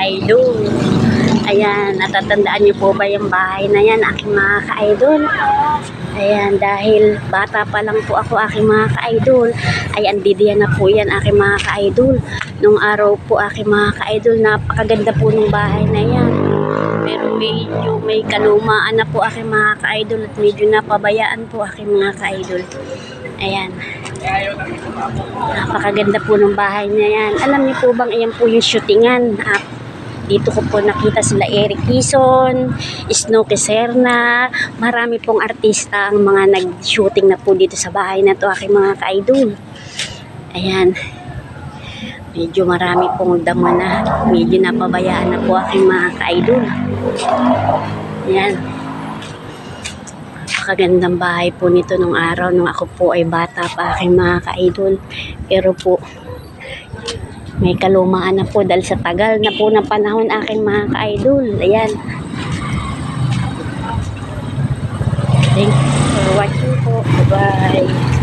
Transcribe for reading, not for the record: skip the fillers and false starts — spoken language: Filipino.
ka-idol. Ayan, natatandaan niyo po ba yung bahay na yan, aking mga ka-idol? Ayan, dahil bata pa lang po ako, aking mga ka-idol, ay andidiyan na po yan, aking mga ka-idol. Nung araw po, aking mga ka-idol, napakaganda po ng bahay na yan. Pero medyo may kalumaan na po, aking mga ka-idol, at medyo napabayaan po, aking mga ka-idol. Ayan. Napakaganda po ng bahay na yan. Alam niyo po bang, ayan po yung shootingan. Dito ko po nakita sila Eric Quezon, Snow Serna, marami pong artista ang mga nag-shooting na po dito sa bahay na to, aking mga ka-idol. Ayan. Medyo marami pong damo na, medyo napabayaan na po aking mga ka-idol. Ayan. Napakagandang bahay po nito nung araw, nung ako po ay bata pa, aking mga ka-idol. Pero po, may kalumaan na po dahil sa tagal na po ng panahon, aking mga ka-idol. Ayan. Thank you for watching po. Bye-bye.